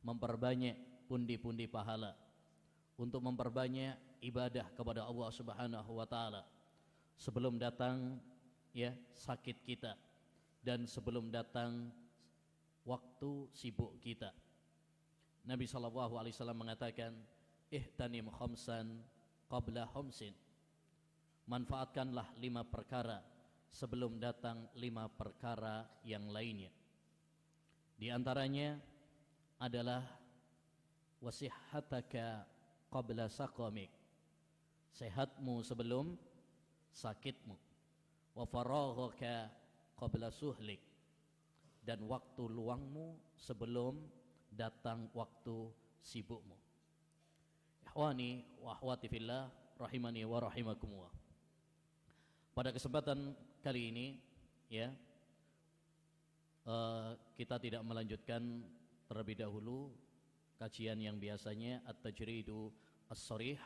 memperbanyak pundi-pundi pahala, untuk memperbanyak ibadah kepada Allah Subhanahu wa taala sebelum datang sakit kita dan sebelum datang waktu sibuk kita. Nabi sallallahu alaihi wasallam mengatakan, ihtanim khamsan qabla khamsin. Manfaatkanlah 5 perkara sebelum datang 5 perkara yang lainnya. Di antaranya adalah wasihhataka qabla saqamik, sehatmu sebelum sakitmu, wa faraghaka qabla suhlik, dan waktu luangmu sebelum datang waktu sibukmu. Ikhwani wa akhwati fillah rahimani wa rahimakumullah. Pada kesempatan kali ini kita tidak melanjutkan terlebih dahulu kajian yang biasanya at-tajridu as-sharih.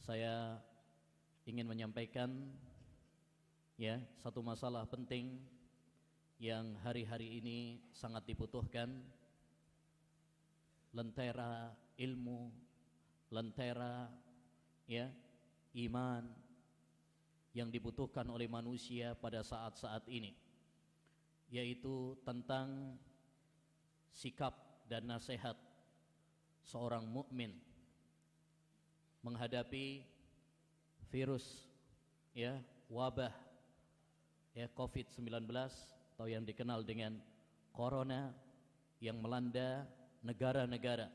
Saya ingin menyampaikan satu masalah penting yang hari-hari ini sangat dibutuhkan. Lentera ilmu, lentera iman yang dibutuhkan oleh manusia pada saat-saat ini, yaitu tentang sikap dan nasihat seorang mukmin menghadapi virus wabah COVID-19 atau yang dikenal dengan corona yang melanda negara-negara,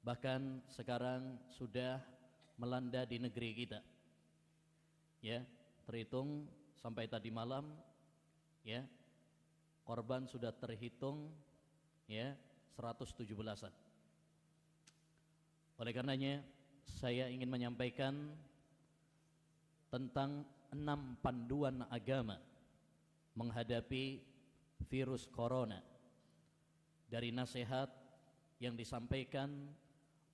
bahkan sekarang sudah melanda di negeri kita. Terhitung sampai tadi malam korban sudah terhitung 117-an. Oleh karenanya saya ingin menyampaikan tentang 6 panduan agama menghadapi virus corona dari nasihat yang disampaikan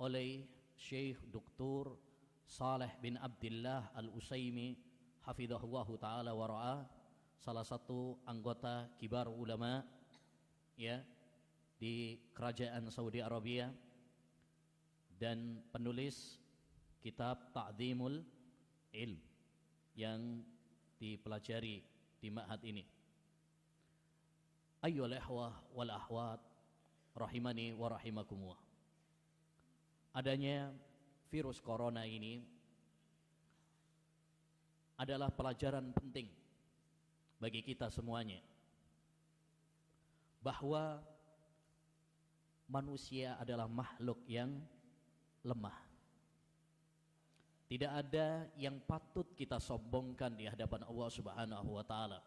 oleh Syekh Dr. Saleh bin Abdullah Al-Utsaimin hafizahullahu taala wa ra'ah, salah satu anggota kibar ulama di kerajaan Saudi Arabia dan penulis kitab Ta'dhimul Ilm yang dipelajari di ma'had ini. Ayyuhal ikhwah wal akhwat rahimani wa rahimakumullah. Adanya virus corona ini adalah pelajaran penting bagi kita semuanya, bahwa manusia adalah makhluk yang lemah. Tidak ada yang patut kita sombongkan di hadapan Allah Subhanahu wa taala.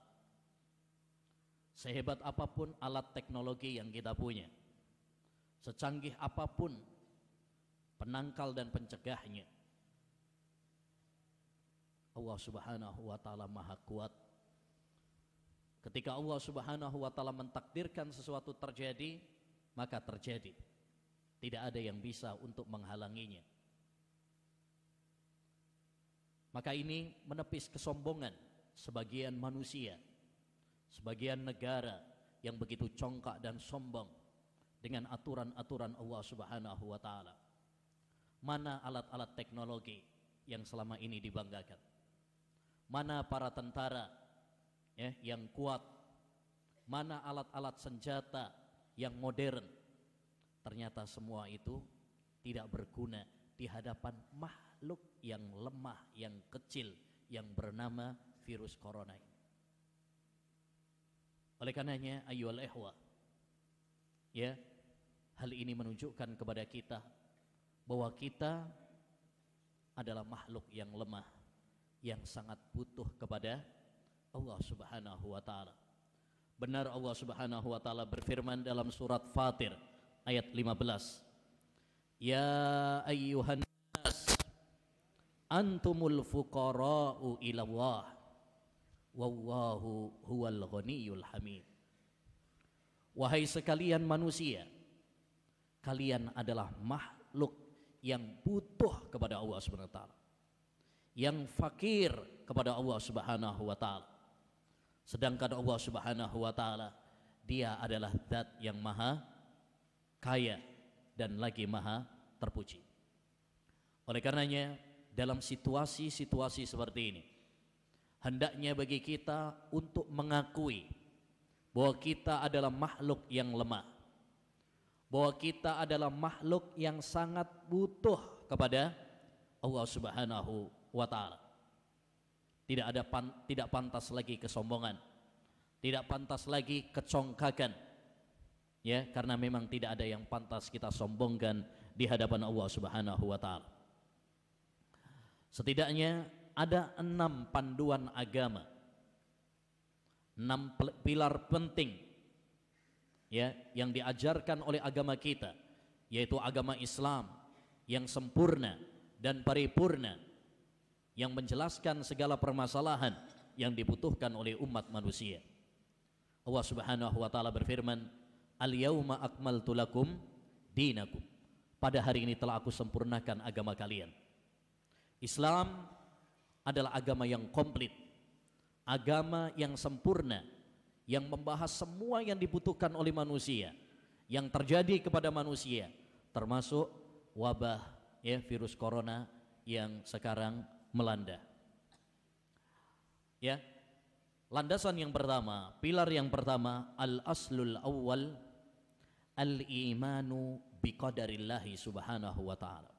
Sehebat apapun alat teknologi yang kita punya, secanggih apapun penangkal dan pencegahnya, Allah Subhanahu wa taala Maha Kuat. Ketika Allah Subhanahu wa taala mentakdirkan sesuatu terjadi, maka terjadi. Tidak ada yang bisa untuk menghalanginya. Maka ini menepis kesombongan sebagian manusia, sebagian negara yang begitu congkak dan sombong dengan aturan-aturan Allah Subhanahu wa taala. Mana alat-alat teknologi yang selama ini dibanggakan? Mana para tentara yang kuat? Mana alat-alat senjata yang modern? Ternyata semua itu tidak berguna di hadapan makhluk yang lemah, yang kecil, yang bernama virus corona ini. Oleh karenanya ayyuhal ikhwah, hal ini menunjukkan kepada kita bahwa kita adalah makhluk yang lemah, yang sangat butuh kepada Allah Subhanahu wa taala. Benar Allah Subhanahu wa taala berfirman dalam surat Fatir ayat 15. Ya ayyuhan nas antumul fuqara'u ilallah wallahu huwal ghaniyyul hamid. Wahai sekalian manusia, kalian adalah makhluk yang butuh kepada Allah Subhanahu wa taala, yang fakir kepada Allah Subhanahu wa taala. Sedangkan Allah Subhanahu wa taala, Dia adalah zat yang maha kaya dan lagi maha terpuji. Oleh karenanya dalam situasi-situasi seperti ini, hendaknya bagi kita untuk mengakui bahwa kita adalah makhluk yang lemah, bahwa kita adalah makhluk yang sangat butuh kepada Allah Subhanahu wa ta'ala. Tidak pantas lagi kesombongan, tidak pantas lagi kecongkakan, ya, karena memang tidak ada yang pantas kita sombongkan di hadapan Allah Subhanahu wa ta'ala. Setidaknya ada 6 panduan agama, 6 pilar penting, ya, yang diajarkan oleh agama kita, yaitu agama Islam yang sempurna dan paripurna, yang menjelaskan segala permasalahan yang dibutuhkan oleh umat manusia. Allah Subhanahu wa ta'ala berfirman, "Al-yauma akmaltu lakum dinakum." Pada hari ini telah aku sempurnakan agama kalian. Islam adalah agama yang komplit, agama yang sempurna, yang membahas semua yang dibutuhkan oleh manusia, yang terjadi kepada manusia, termasuk wabah, ya, virus corona yang sekarang melanda. Ya, landasan yang pertama, pilar yang pertama, al-aslul awwal al-imanu biqadarillahi subhanahu wa ta'ala.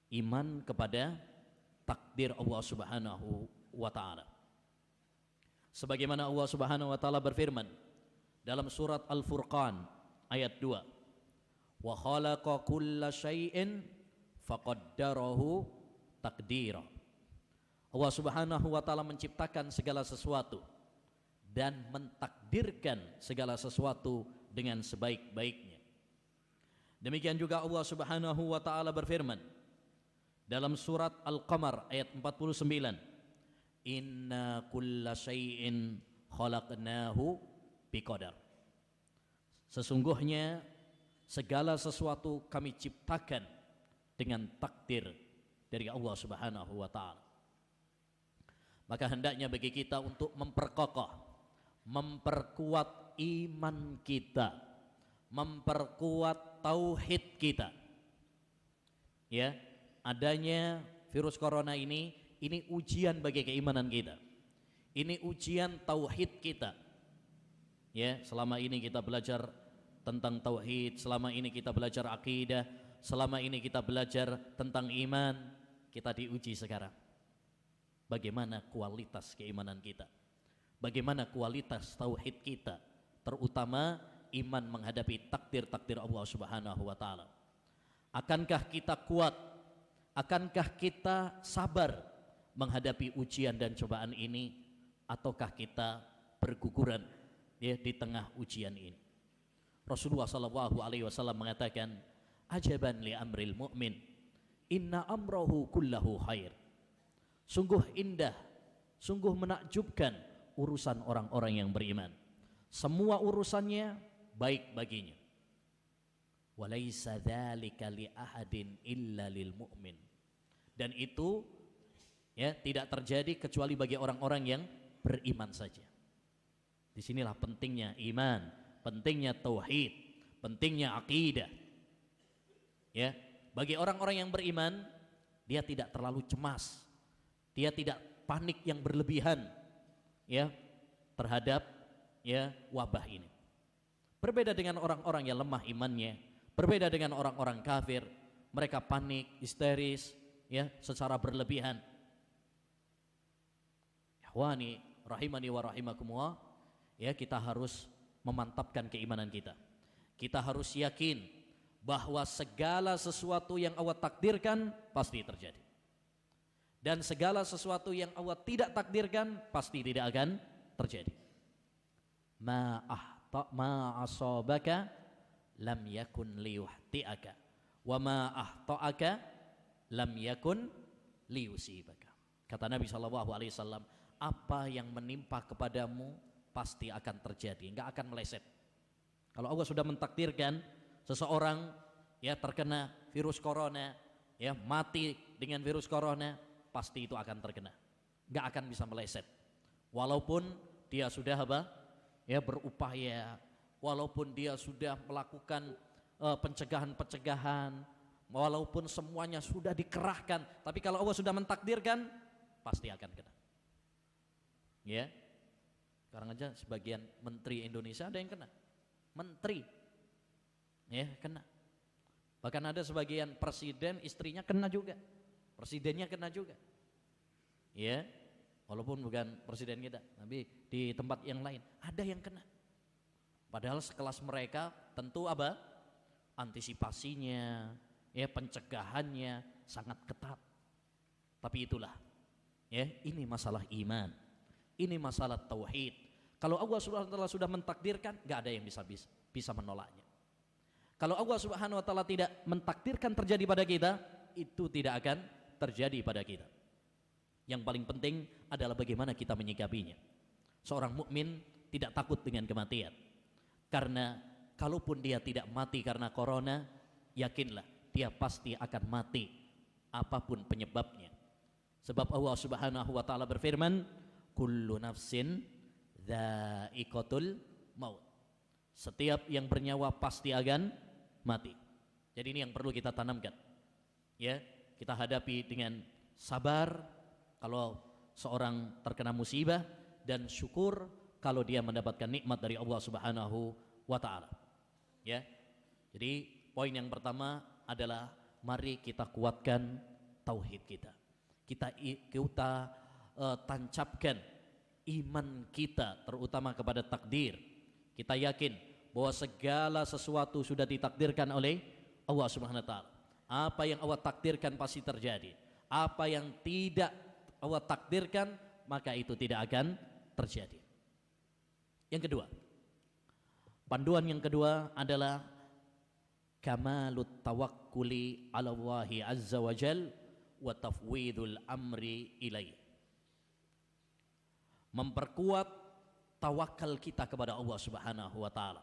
Iman kepada takdir Allah Subhanahu wa ta'ala. Sebagaimana Allah Subhanahu wa ta'ala berfirman dalam surat Al-Furqan ayat 2, "Wa khalaqa kulla syai'in faqaddarahu takdira." Allah Subhanahu wa ta'ala menciptakan segala sesuatu dan mentakdirkan segala sesuatu dengan sebaik-baiknya. Demikian juga Allah Subhanahu wa ta'ala berfirman dalam surat Al-Qamar ayat 49, "Inna kulla syai'in khalaqnahu biqadar." Sesungguhnya segala sesuatu kami ciptakan dengan takdir dari Allah Subhanahu wa ta'ala. Maka hendaknya bagi kita untuk memperkokoh, memperkuat iman kita, memperkuat tauhid kita. Ya, adanya virus corona ini ujian bagi keimanan kita. Ini ujian tauhid kita. Ya, selama ini kita belajar tentang tauhid, selama ini kita belajar akidah, selama ini kita belajar tentang iman, kita diuji sekarang. Bagaimana kualitas keimanan kita? Bagaimana kualitas tauhid kita? Terutama iman menghadapi takdir-takdir Allah Subhanahu wa ta'ala. Akankah kita kuat? Akankah kita sabar menghadapi ujian dan cobaan ini, ataukah kita berguguran, ya, di tengah ujian ini? Rasulullah sallallahu alaihi wasallam mengatakan, "Ajaban li amril mu'min, inna amrahu kullahu khair." Sungguh indah, sungguh menakjubkan urusan orang-orang yang beriman. Semua urusannya baik baginya. Walaysa dzalika li ahadin illa lil mu'min. Dan itu, ya, tidak terjadi kecuali bagi orang-orang yang beriman saja. Disinilah pentingnya iman, pentingnya tauhid, pentingnya akidah. Ya, bagi orang-orang yang beriman, dia tidak terlalu cemas, dia tidak panik yang berlebihan, ya, terhadap, ya, wabah ini. Berbeda dengan orang-orang yang lemah imannya, berbeda dengan orang-orang kafir, mereka panik, histeris, ya, secara berlebihan. Ikhwani rahimani wa rahimakumullah, ya, kita harus memantapkan keimanan kita. Kita harus yakin bahwa segala sesuatu yang Allah takdirkan pasti terjadi, dan segala sesuatu yang Allah tidak takdirkan pasti tidak akan terjadi. Ma asabaka lam yakun liyuhti'aka wa ma ahta'aka lam yakun liyusibaka. Kata Nabi SAW, apa yang menimpa kepadamu pasti akan terjadi, enggak akan meleset. Kalau Allah sudah mentakdirkan seseorang, ya, terkena virus corona, ya, mati dengan virus corona, pasti itu akan terkena, enggak akan bisa meleset. Walaupun dia sudah apa? Ya, berupaya walaupun dia sudah melakukan pencegahan-pencegahan, walaupun semuanya sudah dikerahkan, tapi kalau Allah sudah mentakdirkan pasti akan kena. Ya, sekarang aja sebagian menteri Indonesia ada yang kena, menteri, ya kena. Bahkan ada sebagian presiden istrinya kena juga, presidennya kena juga. Ya, walaupun bukan presiden kita, tapi di tempat yang lain ada yang kena. Padahal sekelas mereka tentu apa? Antisipasinya, ya pencegahannya sangat ketat. Tapi itulah, ya ini masalah iman. Ini masalah tauhid. Kalau Allah Subhanahu wa taala sudah mentakdirkan, enggak ada yang bisa menolaknya. Kalau Allah Subhanahu wa taala tidak mentakdirkan terjadi pada kita, itu tidak akan terjadi pada kita. Yang paling penting adalah bagaimana kita menyikapinya. Seorang mukmin tidak takut dengan kematian. Karena kalaupun dia tidak mati karena corona, yakinlah dia pasti akan mati apapun penyebabnya. Sebab Allah Subhanahu wa taala berfirman, kullu nafsin dha'iqatul maut. Setiap yang bernyawa pasti akan mati. Jadi ini yang perlu kita tanamkan. Ya, kita hadapi dengan sabar kalau seorang terkena musibah dan syukur kalau dia mendapatkan nikmat dari Allah Subhanahu wa taala. Ya. Jadi poin yang pertama adalah mari kita kuatkan tauhid kita. Kita tancapkan iman kita terutama kepada takdir. Kita yakin bahwa segala sesuatu sudah ditakdirkan oleh Allah Subhanahu wa taala. Apa yang Allah takdirkan pasti terjadi. Apa yang tidak Allah takdirkan maka itu tidak akan terjadi. Yang kedua, panduan yang kedua adalah kamalut tawakkuli 'ala Allahi azza wa jal wa tafwidul amri ilaih. Memperkuat tawakal kita kepada Allah Subhanahu wa taala.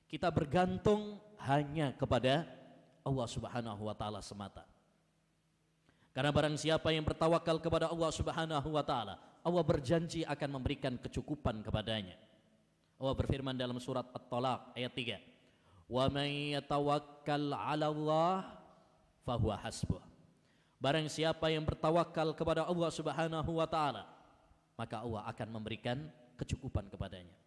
Kita bergantung hanya kepada Allah Subhanahu wa taala semata. Karena barang siapa yang bertawakal kepada Allah Subhanahu wa taala, Allah berjanji akan memberikan kecukupan kepadanya. Allah berfirman dalam surat At-Talaq ayat 3. Wa may yatawakkal 'ala Allah fahuwa hasbuh. Barang siapa yang bertawakal kepada Allah Subhanahu wa taala, maka Allah akan memberikan kecukupan kepadanya.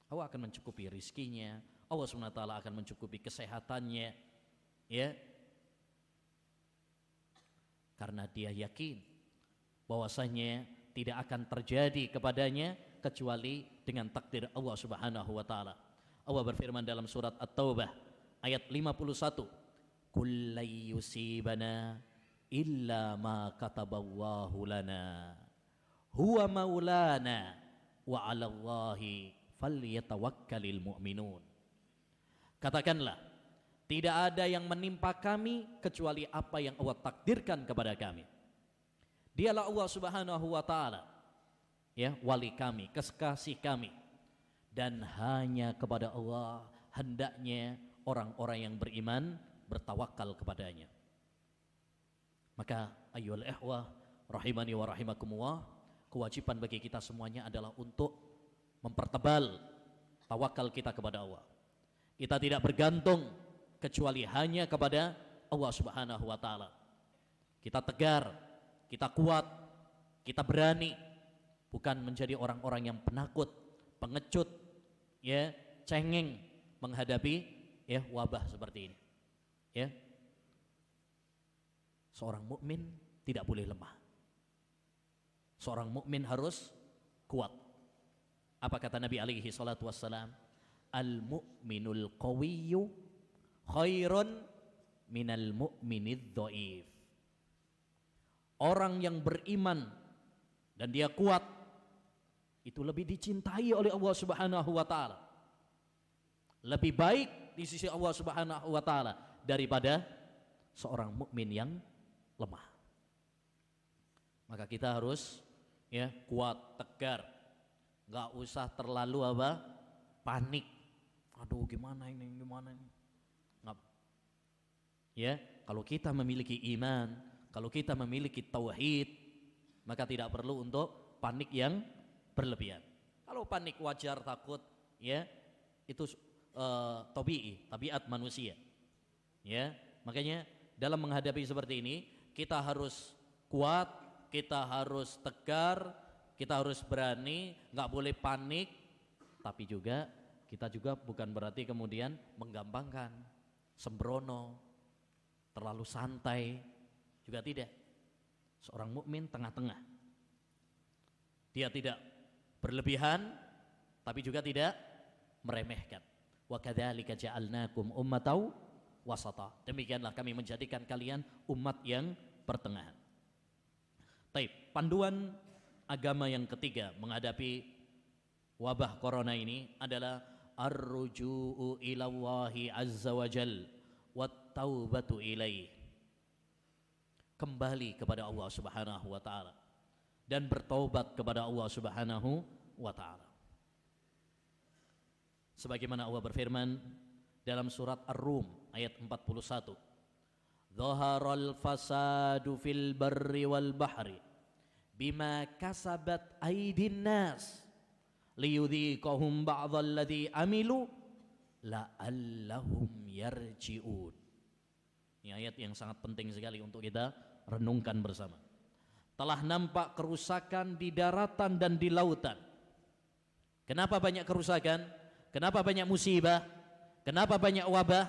Allah akan mencukupi rizkinya, Allah Subhanahu wa taala akan mencukupi kesehatannya, ya. Karena dia yakin bahwasanya tidak akan terjadi kepadanya kecuali dengan takdir Allah Subhanahu wa taala. Allah berfirman dalam surat At-Taubah ayat 51. Qul la yusibana illa ma kataballahu lana huwa maulana wa 'alallahi falyatawakkalul mu'minun. Katakanlah, tidak ada yang menimpa kami kecuali apa yang Allah takdirkan kepada kami. Dialah Allah Subhanahu wa taala, ya, wali kami, kekasih kami. Dan hanya kepada Allah hendaknya orang-orang yang beriman bertawakal kepadanya. Maka ayyuhal ikhwah rahimani wa rahimakumullah, kewajiban bagi kita semuanya adalah untuk mempertebal tawakal kita kepada Allah. Kita tidak bergantung kecuali hanya kepada Allah Subhanahu wa taala. Kita tegar, kita kuat, kita berani, bukan menjadi orang-orang yang penakut, pengecut, ya, cengeng menghadapi, ya, wabah seperti ini. Ya. Seorang mukmin tidak boleh lemah. Seorang mukmin harus kuat. Apa kata Nabi alaihi salatu wassalam? Al-mu'minul qawiyyu khairun minal mu'minidh dhaif. Orang yang beriman dan dia kuat itu lebih dicintai oleh Allah Subhanahu wa taala. Lebih baik di sisi Allah Subhanahu wa taala daripada seorang mukmin yang lemah. Maka kita harus, ya, kuat, tegar. Enggak usah terlalu apa? Panik. Aduh, gimana ini? Nggak. Ya, kalau kita memiliki iman, kalau kita memiliki tauhid, maka tidak perlu untuk panik yang berlebihan. Kalau panik wajar, takut, ya itu tabiat manusia. Ya, makanya dalam menghadapi seperti ini kita harus kuat, kita harus tegar, kita harus berani, nggak boleh panik, tapi juga kita juga bukan berarti kemudian menggampangkan, sembrono, terlalu santai, juga tidak. Seorang mukmin tengah-tengah. Dia tidak berlebihan, tapi juga tidak meremehkan. Wa kadzalika ja'alnakum ummatan wasata. Demikianlah kami menjadikan kalian umat yang pertengahan. Baik, panduan agama yang ketiga menghadapi wabah corona ini adalah ar-ruju'u ilallahi azza wa jal wat taubatu ilaih. Kembali kepada Allah Subhanahu wa taala dan bertaubat kepada Allah Subhanahu wa taala. Sebagaimana Allah berfirman dalam surat Ar-Rum ayat 41. Dhaharal fasadu fil barri wal bahri bima kasabat aydin nas liyudhiqahum ba'dalladzi amilu la'allahum yarji'un. Ini ayat yang sangat penting sekali untuk kita renungkan bersama. Telah nampak kerusakan di daratan dan di lautan. Kenapa banyak kerusakan? Kenapa banyak musibah? Kenapa banyak wabah?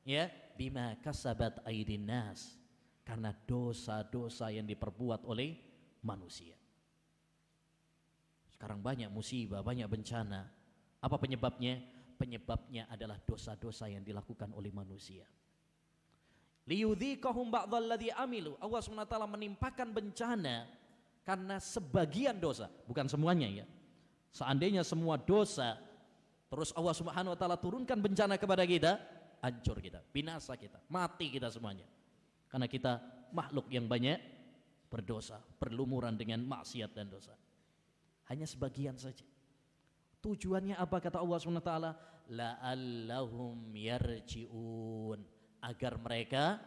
Ya, bima kasabat aydin nas. Karena dosa-dosa yang diperbuat oleh manusia. Sekarang banyak musibah, banyak bencana. Apa penyebabnya? Penyebabnya adalah dosa-dosa yang dilakukan oleh manusia. Liyudhiqahum ba'dalladzi amilu. Allah SWT menimpakan bencana karena sebagian dosa, bukan semuanya ya. Seandainya semua dosa, terus Allah SWT turunkan bencana kepada kita, hancur kita, binasa kita, mati kita semuanya. Karena kita makhluk yang banyak berdosa, berlumuran dengan maksiat dan dosa. Hanya sebagian saja. Tujuannya apa kata Allah SWT? La'allahum yarji'un. Agar mereka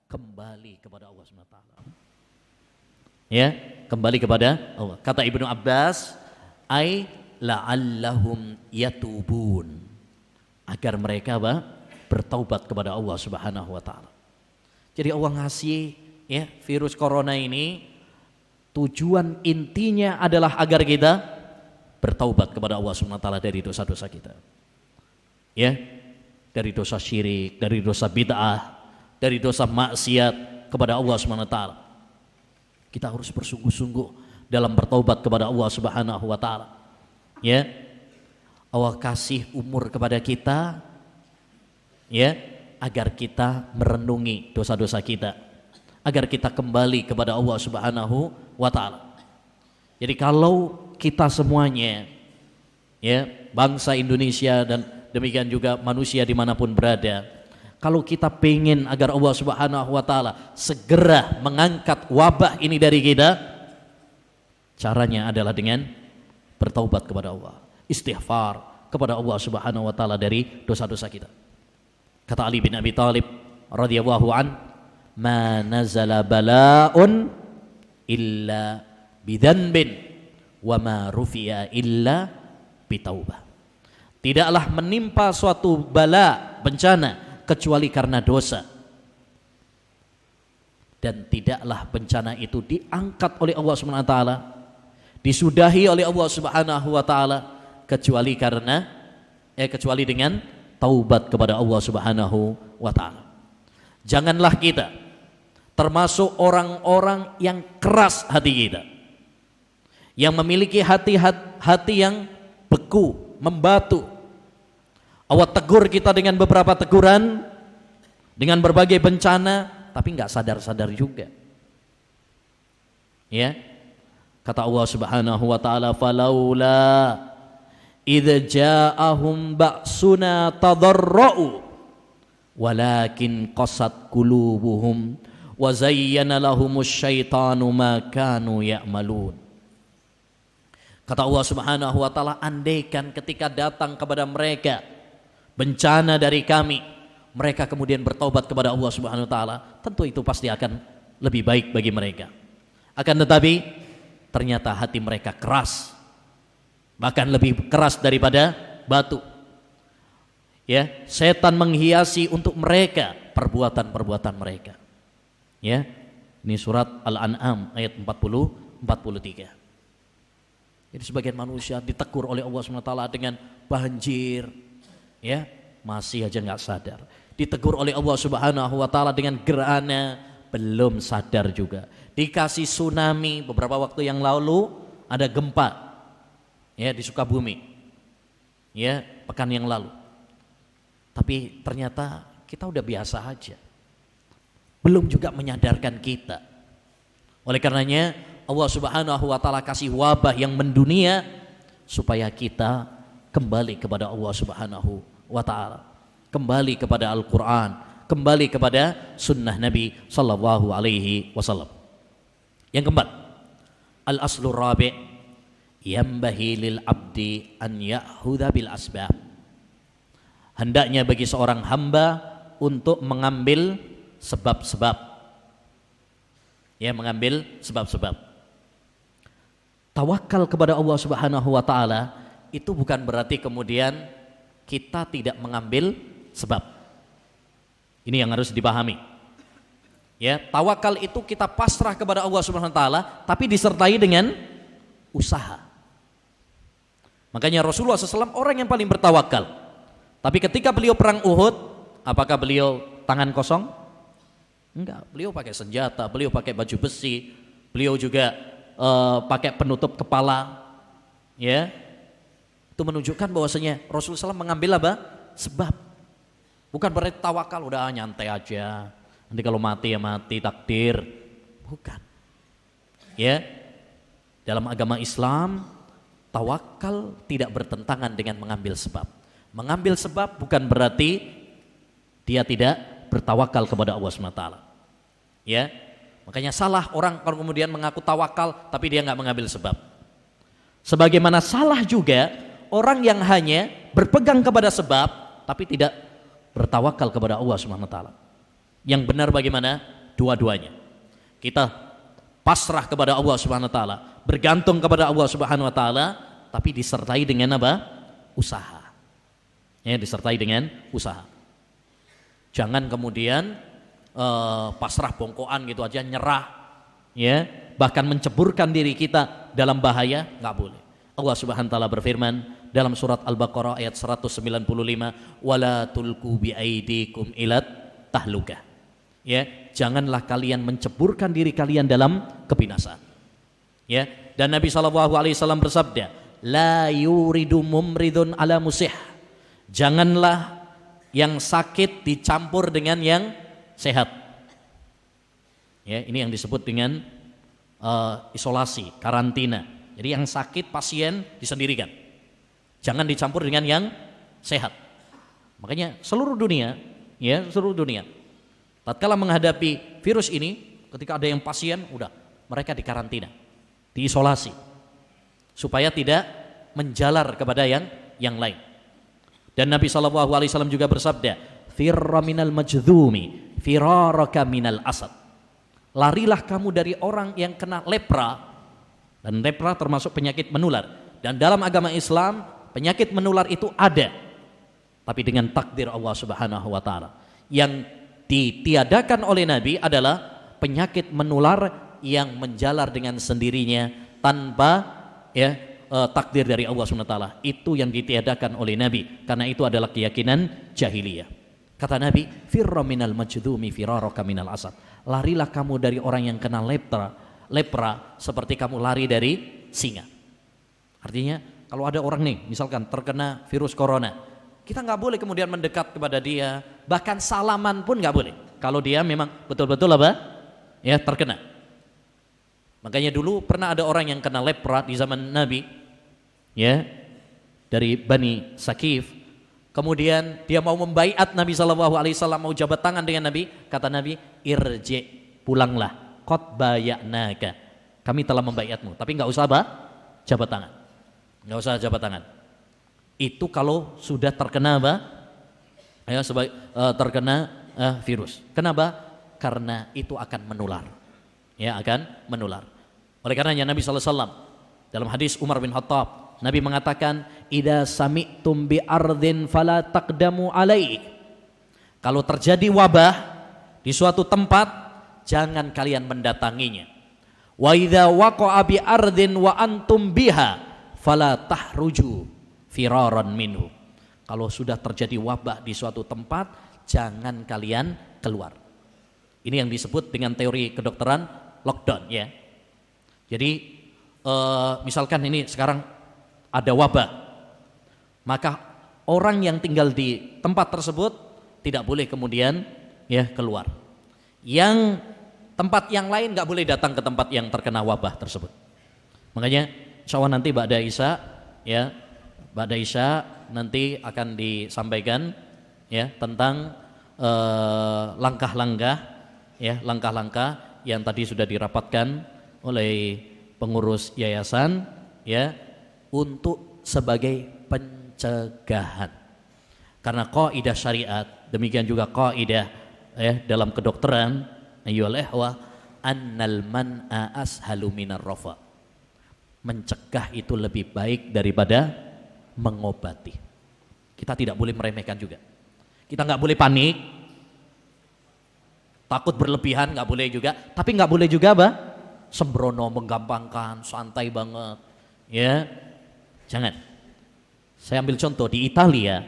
kembali kepada Allah SWT. Ya, kembali kepada Allah. Kata Ibnu Abbas, ai la'allahum yatubun. Agar mereka bertaubat kepada Allah Subhanahu wa taala. Jadi Allah ngasih ya virus corona ini, tujuan intinya adalah agar kita bertaubat kepada Allah Subhanahu wa taala dari dosa-dosa kita. Ya, dari dosa syirik, dari dosa bid'ah, dari dosa maksiat kepada Allah Subhanahu wa taala. Kita harus bersungguh-sungguh dalam bertaubat kepada Allah Subhanahu wa taala. Ya. Allah kasih umur kepada kita ya, agar kita merenungi dosa-dosa kita, agar kita kembali kepada Allah Subhanahu wa taala. Jadi kalau kita semuanya ya, bangsa Indonesia dan demikian juga manusia dimanapun berada, kalau kita pengen agar Allah Subhanahu wa taala segera mengangkat wabah ini dari kita, caranya adalah dengan bertaubat kepada Allah, istighfar kepada Allah Subhanahu wa taala dari dosa-dosa kita. Kata Ali bin Abi Thalib radhiyallahu an, "Ma nazala bala'un illa bidzanbin wa ma rufi'a illa bitaubah." Tidaklah menimpa suatu bala, bencana, kecuali karena dosa. Dan tidaklah bencana itu diangkat oleh Allah Subhanahu wa taala, disudahi oleh Allah Subhanahu wa taala, kecuali dengan taubat kepada Allah Subhanahu wa taala. Janganlah kita termasuk orang-orang yang keras hati kita, yang memiliki hati yang beku, membatu. Allah tegur kita dengan beberapa teguran, dengan berbagai bencana, tapi nggak sadar-sadar juga. Ya, kata Allah Subhanahu wa taala, "Falaula idza ja'ahum ba'suna tadarra'u walakin qasat qulubuhum wa zayyana lahumus syaitanu ma kanu ya'malun." Kata Allah Subhanahu wa taala, andaikan ketika datang kepada mereka bencana dari kami, mereka kemudian bertaubat kepada Allah Subhanahu wa taala, tentu itu pasti akan lebih baik bagi mereka. Akan tetapi ternyata hati mereka keras. bahkan lebih keras daripada batu. Ya, setan menghiasi untuk mereka perbuatan-perbuatan mereka. Ya, ini surat Al-An'am ayat 40-43. Jadi sebagian manusia ditegur oleh Allah SWT dengan banjir, ya, masih aja nggak sadar. Ditegur oleh Allah Subhanahu wa taala dengan gerhana, belum sadar juga. Dikasih tsunami, beberapa waktu yang lalu ada gempa, ya, di Sukabumi, ya, pekan yang lalu. Tapi ternyata kita udah biasa aja, belum juga menyadarkan kita. Oleh karenanya Allah Subhanahu wa taala kasih wabah yang mendunia supaya kita kembali kepada Allah Subhanahu wa taala, kembali kepada Al-Qur'an, kembali kepada sunnah Nabi sallallahu alaihi wasallam. Yang keempat, al-aslur rabi' yambahi lil abdi an ya'khudha bil asbab. Hendaknya bagi seorang hamba untuk mengambil sebab-sebab. Ya, mengambil sebab-sebab. Tawakal kepada Allah Subhanahu wa taala itu bukan berarti kemudian kita tidak mengambil sebab. Ini yang harus dipahami. Ya, tawakal itu kita pasrah kepada Allah Subhanahu wa taala tapi disertai dengan usaha. Makanya Rasulullah SAW orang yang paling bertawakal. Tapi ketika beliau perang Uhud, apakah beliau tangan kosong? Enggak, beliau pakai senjata, beliau pakai baju besi, beliau juga pakai penutup kepala. Ya, itu menunjukkan bahwasanya Rasulullah SAW mengambil apa? Sebab. Bukan berarti tawakal udah nyantai aja. Nanti kalau mati ya mati, takdir. Bukan. Ya, dalam agama Islam tawakal tidak bertentangan dengan mengambil sebab. Mengambil sebab bukan berarti dia tidak bertawakal kepada Allah SWT. Ya, makanya salah orang kalau kemudian mengaku tawakal tapi dia nggak mengambil sebab. Sebagaimana salah juga orang yang hanya berpegang kepada sebab tapi tidak bertawakal kepada Allah SWT. Yang benar bagaimana? Dua-duanya. Kita pasrah kepada Allah SWT, bergantung kepada Allah SWT, tapi disertai dengan apa? Usaha. Ya, disertai dengan usaha. Jangan kemudian pasrah bongkoan gitu aja, nyerah, ya, bahkan menceburkan diri kita dalam bahaya, nggak boleh. Allah Subhanahu wa taala berfirman dalam surat Al-Baqarah ayat 195, wala tulqu biaidikum ilat tahlukah. Ya, janganlah kalian menceburkan diri kalian dalam kebinasaan. Ya, dan Nabi SAW bersabda, la yuridu mumridun ala musih. Janganlah yang sakit dicampur dengan yang sehat. Ya, ini yang disebut dengan isolasi, karantina. Jadi yang sakit pasien disendirikan. Jangan dicampur dengan yang sehat. Makanya seluruh dunia, ya, seluruh dunia tatkala menghadapi virus ini, ketika ada yang pasien, udah mereka dikarantina, diisolasi, supaya tidak menjalar kepada yang lain. Dan Nabi SAW juga bersabda, firra minal majdhumi firaraka minal asad. Larilah kamu dari orang yang kena lepra, dan lepra termasuk penyakit menular. Dan dalam agama Islam penyakit menular itu ada, tapi dengan takdir Allah Subhanahu wa taala. Yang ditiadakan oleh Nabi adalah penyakit menular yang menjalar dengan sendirinya tanpa takdir dari Allah Subhanahu wa taala. Itu yang ditiadakan oleh Nabi, karena itu adalah keyakinan jahiliyah. Kata Nabi, firra minal majdhumi firaraka minal asad. Larilah kamu dari orang yang kena lepra seperti kamu lari dari singa. Artinya kalau ada orang nih misalkan terkena virus corona, kita nggak boleh kemudian mendekat kepada dia, bahkan salaman pun nggak boleh kalau dia memang betul-betul apa? Ya, terkena. Makanya dulu pernah ada orang yang kena lepra di zaman Nabi, ya, dari Bani Sakif. Kemudian dia mau membaiat Nabi SAW, mau jabat tangan dengan Nabi. Kata Nabi, irji, pulanglah, qad baya'naka, kami telah membaiatmu, tapi nggak usah jabat tangan, nggak usah jabat tangan. Itu kalau sudah terkena ya, terkena virus. Kenapa? Karena itu akan menular. Ya, akan menular. Oleh karenanya Nabi SAW dalam hadis Umar bin Khattab Nabi mengatakan, idza sami'tum bi ardhin fala taqdamu alaihi. Kalau terjadi wabah di suatu tempat, jangan kalian mendatanginya. Wa idza waqa'a bi ardhin wa antum biha fala tahruju firaran minhu. Kalau sudah terjadi wabah di suatu tempat, jangan kalian keluar. Ini yang disebut dengan teori kedokteran lockdown, ya. Jadi misalkan ini sekarang ada wabah, maka orang yang tinggal di tempat tersebut tidak boleh kemudian ya keluar. Yang tempat yang lain nggak boleh datang ke tempat yang terkena wabah tersebut. Makanya insya Allah nanti ba'da Isya, ya, ba'da Isya nanti akan disampaikan ya tentang langkah-langkah ya, langkah-langkah yang tadi sudah dirapatkan oleh pengurus yayasan ya untuk sebagai pencegahan. Karena kaidah syariat, demikian juga kaidah ya dalam kedokteran, ayyuhal ikhwah, annal man'a ashalu minar rafa. Mencegah itu lebih baik daripada mengobati. Kita tidak boleh meremehkan juga. Kita nggak boleh panik, takut berlebihan nggak boleh juga, tapi nggak boleh juga sembrono, menggampangkan, santai banget, ya. Jangan. Saya ambil contoh di Italia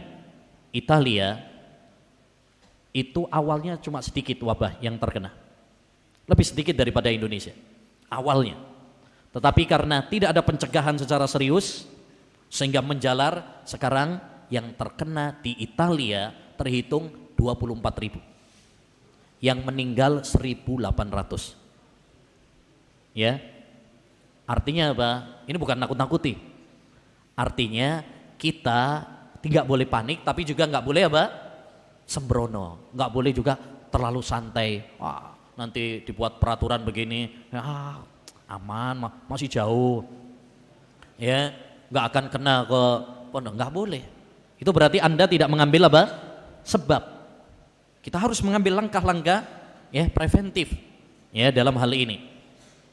itu awalnya cuma sedikit wabah yang terkena, lebih sedikit daripada Indonesia awalnya. Tetapi karena tidak ada pencegahan secara serius sehingga menjalar, sekarang yang terkena di Italia terhitung 24.000, yang meninggal 1.800. Ya, artinya apa? Ini bukan nakut-nakuti. Artinya kita tidak boleh panik, tapi juga nggak boleh sembrono, nggak boleh juga terlalu santai. Wah, nanti dibuat peraturan begini, ya aman, masih jauh, ya nggak akan kena ke pondok, nggak boleh. Itu berarti Anda tidak mengambil sebab. Kita harus mengambil langkah-langkah ya preventif ya dalam hal ini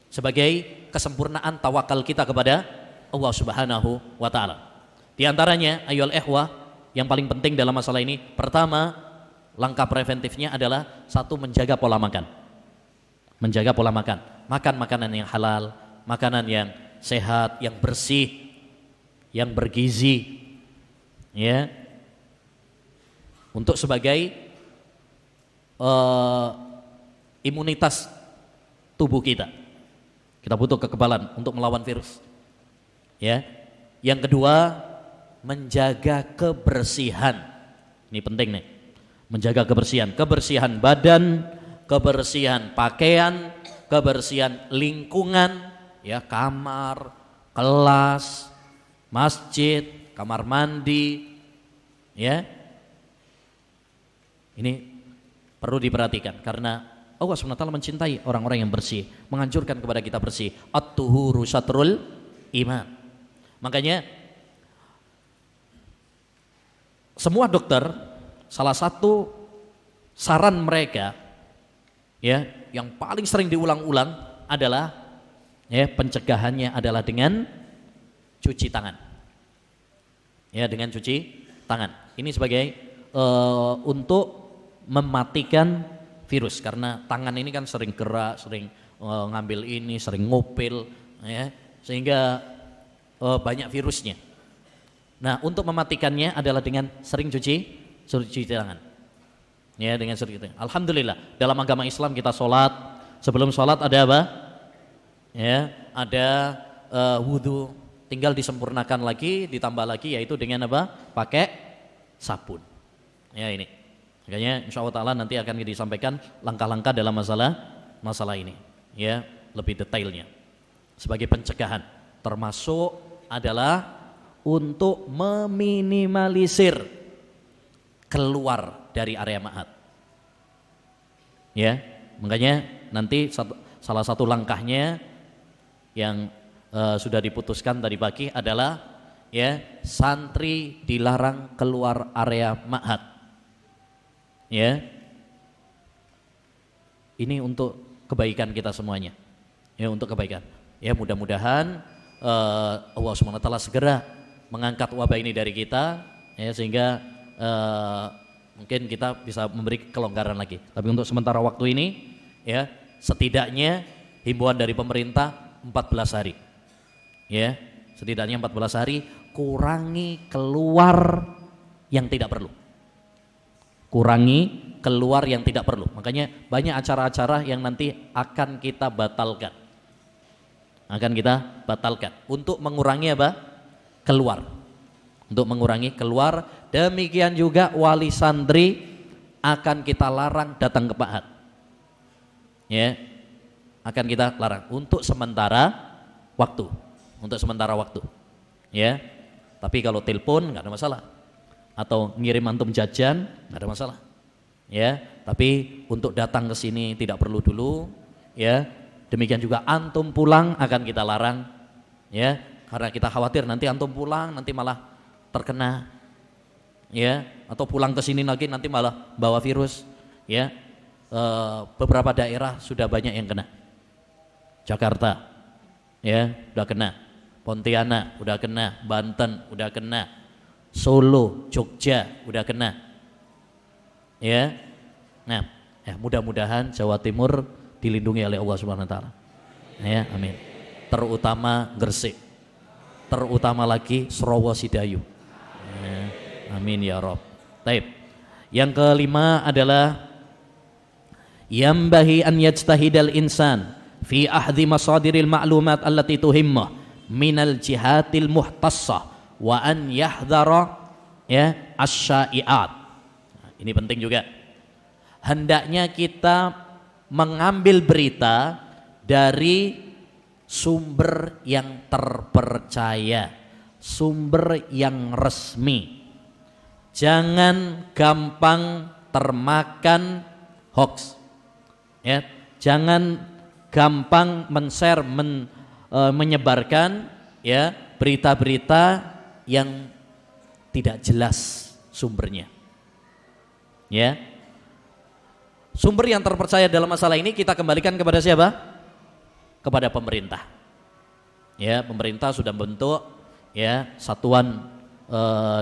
sebagai kesempurnaan tawakal kita kepada Allah Subhanahu wa taala. Di antaranya ayyuhal ikhwah, yang paling penting dalam masalah ini, pertama, langkah preventifnya adalah satu, menjaga pola makan. Menjaga pola makan. Makan makanan yang halal, makanan yang sehat, yang bersih, yang bergizi. Ya. Untuk sebagai imunitas tubuh kita. Kita butuh kekebalan untuk melawan virus. Ya. Yang kedua, menjaga kebersihan. Ini penting nih. Menjaga kebersihan, kebersihan badan, kebersihan pakaian, kebersihan lingkungan, ya, kamar, kelas, masjid, kamar mandi, ya. Ini perlu diperhatikan karena Allah SWT mencintai orang-orang yang bersih, menganjurkan kepada kita bersih. At-tuhuru syatrul iman. Makanya semua dokter, salah satu saran mereka ya yang paling sering diulang-ulang adalah ya pencegahannya adalah dengan cuci tangan. Ya, dengan cuci tangan. Ini sebagai untuk mematikan virus, karena tangan ini kan sering gerak, sering ngambil ini, sering ngupil ya, sehingga banyak virusnya. Nah, untuk mematikannya adalah dengan sering cuci tangan. Ya, dengan sering cuci tangan. Alhamdulillah, dalam agama Islam kita sholat, sebelum sholat ada apa? Ya, ada wudhu, tinggal disempurnakan lagi, ditambah lagi, yaitu dengan apa? Pakai sabun. Ya, ini. Makanya insya Allah ta'ala nanti akan disampaikan langkah-langkah dalam masalah ini. Ya, lebih detailnya. Sebagai pencegahan, termasuk adalah untuk meminimalisir keluar dari area ma'had. Ya, makanya nanti salah satu langkahnya yang sudah diputuskan tadi pagi adalah ya, santri dilarang keluar area ma'had. Ya. Ini untuk kebaikan kita semuanya. Ya, untuk kebaikan. Ya, mudah-mudahan Allah Subhanahu wa taala segera mengangkat wabah ini dari kita, ya, sehingga mungkin kita bisa memberi kelonggaran lagi. Tapi untuk sementara waktu ini, ya, setidaknya himbauan dari pemerintah 14 hari. Ya, setidaknya 14 hari, kurangi keluar yang tidak perlu. Kurangi keluar yang tidak perlu. Makanya banyak acara-acara yang nanti akan kita batalkan. Akan kita batalkan untuk mengurangi apa? Keluar. Untuk mengurangi keluar. Demikian juga wali santri akan kita larang datang ke Pahat. Ya, akan kita larang untuk sementara waktu. Untuk sementara waktu. Ya, tapi kalau telepon nggak ada masalah. Atau ngirim antum jajan nggak ada masalah. Ya, tapi untuk datang ke sini tidak perlu dulu. Ya, demikian juga antum pulang akan kita larang. Ya, karena kita khawatir nanti antum pulang nanti malah terkena, ya, atau pulang ke sini lagi nanti malah bawa virus, ya. Beberapa daerah sudah banyak yang kena. Jakarta, ya, udah kena. Pontianak udah kena, Banten udah kena, Solo, Jogja udah kena, ya. Nah, ya, mudah-mudahan Jawa Timur dilindungi oleh Allah Subhanahu wa taala. Ya, amin. Terutama Gresik. Terutama lagi Surawa Sidayu. Ya, amin ya Rabb. Baik. Yang kelima adalah yambahi an yajtahidal insan fi ahdi masadiril ma'lumat allati tuhimmah minal jihatil muhtassah wa an yahdhara, ya, asy-syai'at. Nah, ini penting juga. Hendaknya kita mengambil berita dari sumber yang terpercaya, sumber yang resmi. Jangan gampang termakan hoax. Ya, jangan gampang men-share, menyebarkan, ya, berita-berita yang tidak jelas sumbernya. Ya. Sumber yang terpercaya dalam masalah ini kita kembalikan kepada siapa? Kepada pemerintah. Ya, pemerintah sudah membentuk, ya, satuan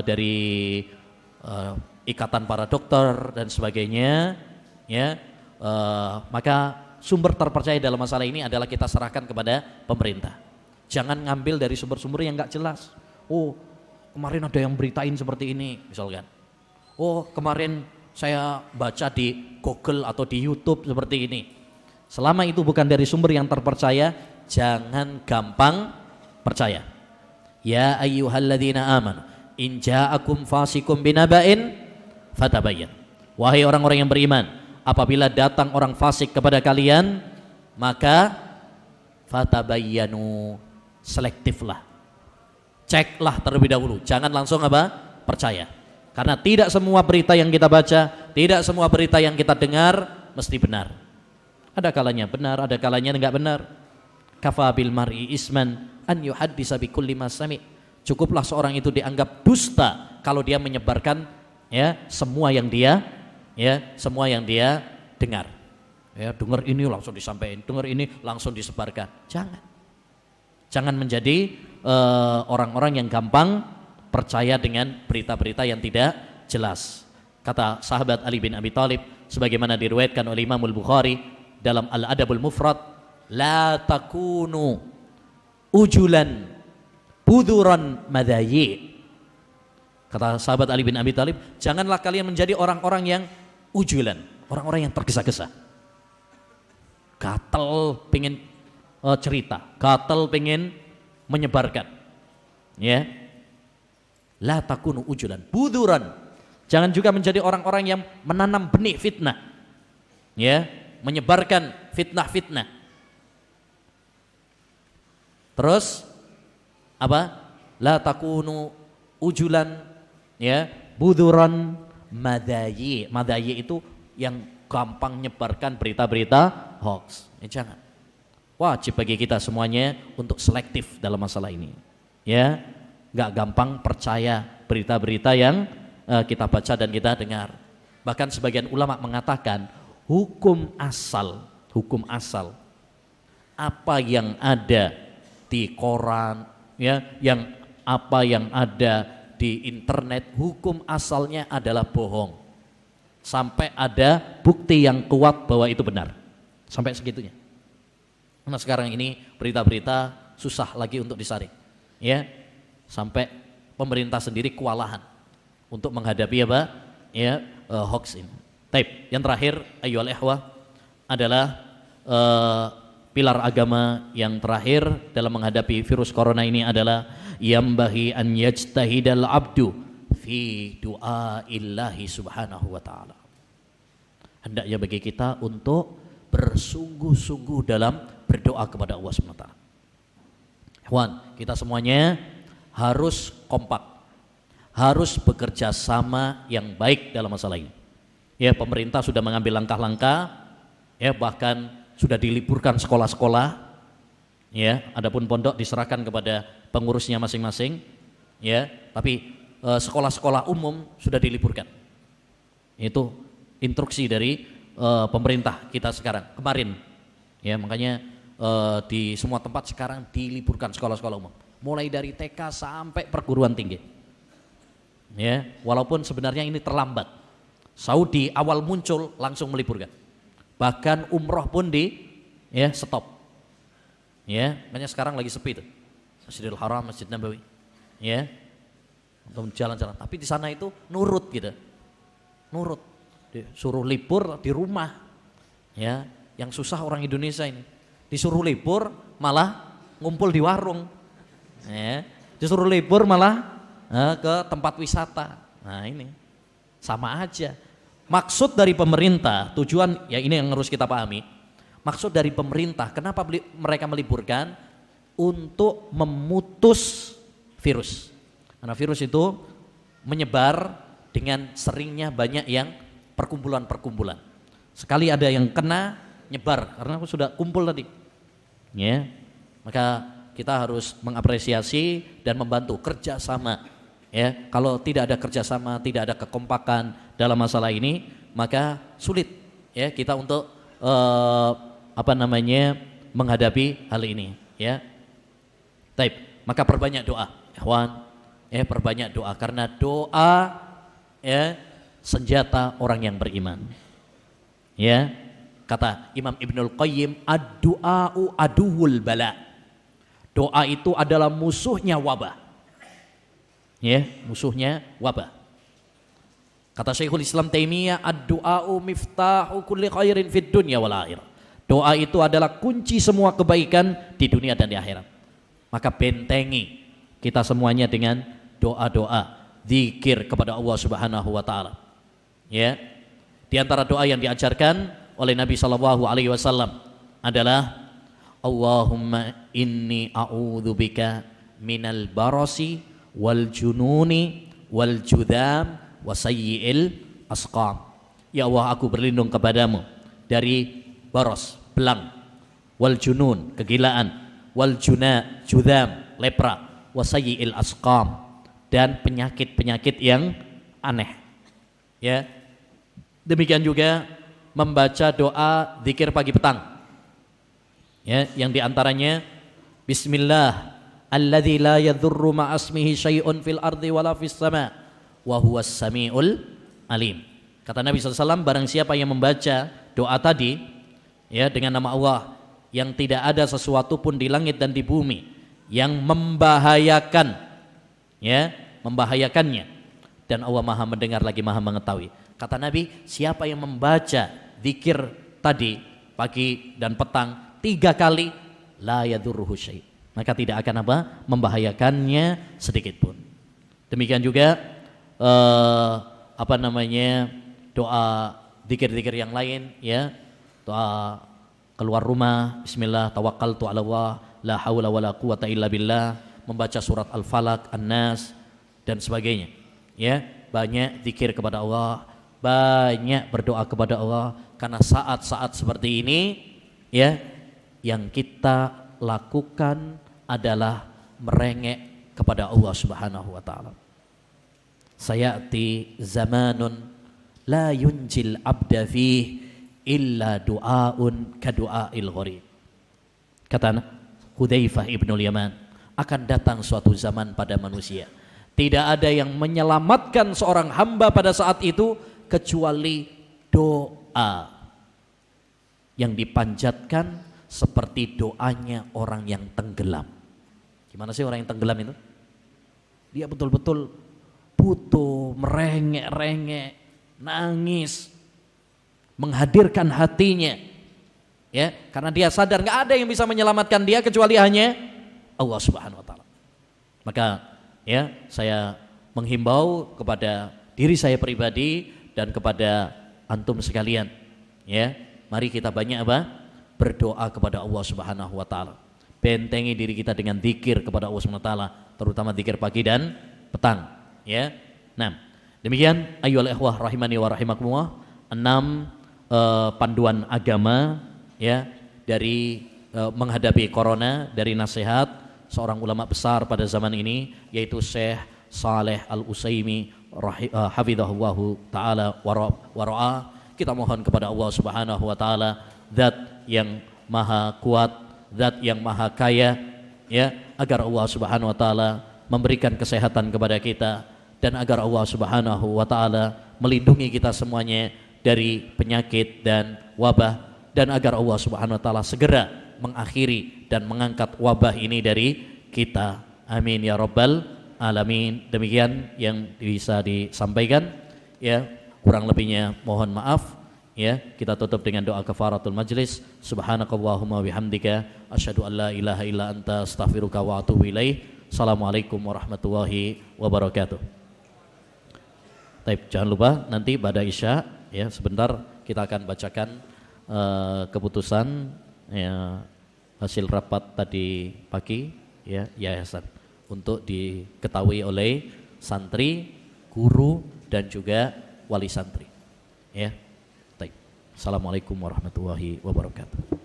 dari ikatan para dokter dan sebagainya, ya. Maka sumber terpercaya dalam masalah ini adalah kita serahkan kepada pemerintah. Jangan ngambil dari sumber-sumber yang nggak jelas. Oh, kemarin ada yang beritain seperti ini, misalkan. Oh, kemarin saya baca di Google atau di YouTube seperti ini. Selama itu bukan dari sumber yang terpercaya, jangan gampang percaya. Ya ayyuhalladzina amanu in ja'akum fasikum binaba'in fatabayyan. Wahai orang-orang yang beriman, apabila datang orang fasik kepada kalian, maka fatabayyanu, selektiflah. Ceklah terlebih dahulu, jangan langsung apa? Percaya. Karena tidak semua berita yang kita baca, tidak semua berita yang kita dengar mesti benar. Ada kalanya benar, ada kalanya enggak benar. Kafa bil mar'i isman an yuhaddisa bi kulli ma sami'. Cukuplah seorang itu dianggap dusta kalau dia menyebarkan, ya, semua yang dia dengar. Ya, dengar ini langsung disampaikan, dengar ini langsung disebarkan. Jangan menjadi orang-orang yang gampang percaya dengan berita-berita yang tidak jelas. Kata sahabat Ali bin Abi Thalib, sebagaimana diriwayatkan oleh Imam Al-Bukhari dalam Al-Adabul Mufrad, la takunu ujulan buduran madayyi. Kata sahabat Ali bin Abi Thalib, janganlah kalian menjadi orang-orang yang ujulan, orang-orang yang tergesa-gesa, gatel pengen cerita, gatel pengen menyebarkan, ya. La takunu ujulan buduran. Jangan juga menjadi orang-orang yang menanam benih fitnah, ya, menyebarkan fitnah-fitnah. Terus apa? La takunu ujulan, ya, buduran madayyi. Madayyi itu yang gampang nyebarkan berita-berita hoax. Jangan. Wajib bagi kita semuanya untuk selektif dalam masalah ini, ya. Nggak gampang percaya berita-berita yang kita baca dan kita dengar. Bahkan sebagian ulama mengatakan hukum asal apa yang ada di koran, ya, yang apa yang ada di internet, hukum asalnya adalah bohong. Sampai ada bukti yang kuat bahwa itu benar. Sampai segitunya. Nah sekarang ini berita-berita susah lagi untuk disaring. Ya, sampai pemerintah sendiri kewalahan untuk menghadapi apa? Ya, hoax ini. Taib. Yang terakhir, ayyuhal ikhwah, adalah pilar agama yang terakhir dalam menghadapi virus corona ini adalah yambahi an yajtahidal abdu fi du'aillahi subhanahu wa ta'ala. Hendaknya bagi kita untuk bersungguh-sungguh dalam berdoa kepada Allah subhanahu wa ta'ala. Ikhwan, kita semuanya harus kompak, harus bekerja sama yang baik dalam masalah ini. Ya, pemerintah sudah mengambil langkah-langkah, ya, bahkan sudah diliburkan sekolah-sekolah, ya, adapun pondok diserahkan kepada pengurusnya masing-masing, ya, tapi sekolah-sekolah umum sudah diliburkan. Itu instruksi dari pemerintah kita sekarang kemarin, ya, makanya di semua tempat sekarang diliburkan sekolah-sekolah umum, mulai dari TK sampai perguruan tinggi, ya, walaupun sebenarnya ini terlambat. Saudi awal muncul langsung meliburkan. Bahkan umroh pun ya stop. Ya, makanya sekarang lagi sepi tuh. Masjidil Haram, Masjid Nabawi. Ya. Untuk jalan-jalan, tapi di sana itu nurut gitu. Nurut. Disuruh libur di rumah. Ya, yang susah orang Indonesia ini. Disuruh libur malah ngumpul di warung. Ya. Disuruh libur malah ke tempat wisata. Nah, ini sama aja. Maksud dari pemerintah, tujuan ya ini yang harus kita pahami. Maksud dari pemerintah, kenapa mereka meliburkan? Untuk memutus virus. Karena virus itu menyebar dengan seringnya banyak yang perkumpulan-perkumpulan. Sekali ada yang kena, nyebar karena sudah kumpul tadi. Ya, maka kita harus mengapresiasi dan membantu kerjasama. Ya, kalau tidak ada kerjasama, tidak ada kekompakan dalam masalah ini, maka sulit ya kita untuk menghadapi hal ini. Ya, taib. Maka perbanyak doa, ikhwan. Ya, perbanyak doa karena doa ya senjata orang yang beriman. Ya, kata Imam Ibnul Qayyim, ad-du'a'u aduwwul bala. Doa itu adalah musuhnya wabah. Ya, musuhnya wabah. Kata Syekhul Islam Taimiyah, ad-du'a'u miftahu kulli khairin fid dunya wal akhirah. Doa itu adalah kunci semua kebaikan di dunia dan di akhirat. Maka bentengi kita semuanya dengan doa-doa, zikir kepada Allah Subhanahu wa taala. Ya. Di antara doa yang diajarkan oleh Nabi sallallahu alaihi wasallam adalah Allahumma inni a'udzubika minal barasi wal jununi wal judam wasayyi'il asqam. Ya Allah, aku berlindung kepadamu dari baros, belang, wal junun, kegilaan, wal judam, lepra, wasayyi'il asqam, dan penyakit-penyakit yang aneh. Ya. Demikian juga membaca doa zikir pagi petang. Ya, yang diantaranya bismillah alladzi la yadhurru ma'asmihi syai'un fil ardi wala fis sama' wa huwas samiul alim. Kata Nabi SAW, barang siapa yang membaca doa tadi ya dengan nama Allah yang tidak ada sesuatu pun di langit dan di bumi yang membahayakan, ya, membahayakannya, dan Allah Maha mendengar lagi Maha mengetahui. Kata Nabi, siapa yang membaca zikir tadi pagi dan petang 3 kali, la yadurruhu syai', maka tidak akan membahayakannya sedikit pun. Demikian juga doa zikir-zikir yang lain, ya, doa keluar rumah, bismillah tawakkaltu 'ala Allah la haula wala quwata illa billah, membaca surat Al-Falaq, An-Nas dan sebagainya. Ya, banyak zikir kepada Allah, banyak berdoa kepada Allah, karena saat-saat seperti ini ya yang kita lakukan adalah merengek kepada Allah Subhanahu wa taala. Sayati zamanun la yunjil abda fih illa du'aun ka du'ail gharib. Kata Hudzaifah ibnul Yaman, akan datang suatu zaman pada manusia tidak ada yang menyelamatkan seorang hamba pada saat itu kecuali doa yang dipanjatkan seperti doanya orang yang tenggelam. Gimana sih orang yang tenggelam itu? Dia betul-betul butuh, merengek-rengek, nangis, menghadirkan hatinya, ya, karena dia sadar nggak ada yang bisa menyelamatkan dia kecuali hanya Allah Subhanahu Wa Taala. Maka ya saya menghimbau kepada diri saya pribadi dan kepada antum sekalian, ya, mari kita banyak berdoa kepada Allah Subhanahu Wa Taala. Bentengi diri kita dengan zikir kepada Allah Subhanahu Wa Taala, terutama zikir pagi dan petang, ya. Nah, demikian ayyuhal ikhwah rahimani wa rahimakumullah, 6 panduan agama, ya, dari menghadapi corona, dari nasihat seorang ulama besar pada zaman ini, yaitu Syekh Saleh Al-Utsaimin hafizahullahu taala wa ra'a. Kita mohon kepada Allah Subhanahu wa taala, zat yang maha kuat, zat yang maha kaya, ya, agar Allah Subhanahu wa taala memberikan kesehatan kepada kita dan agar Allah Subhanahu wa taala melindungi kita semuanya dari penyakit dan wabah, dan agar Allah Subhanahu wa taala segera mengakhiri dan mengangkat wabah ini dari kita. Amin ya rabbal alamin. Demikian yang bisa disampaikan, ya, kurang lebihnya mohon maaf, ya. Kita tutup dengan doa kafaratul majlis. Subhanakallahumma bihamdika asyhadu an la ilaha illa anta astaghfiruka wa atubu ilaih. Assalamualaikum warahmatullahi wabarakatuh. Baik, jangan lupa nanti pada Isya, ya, sebentar kita akan bacakan keputusan, ya, hasil rapat tadi pagi, ya, yayasan untuk diketahui oleh santri, guru dan juga wali santri, ya. Baik. Assalamualaikum warahmatullahi wabarakatuh.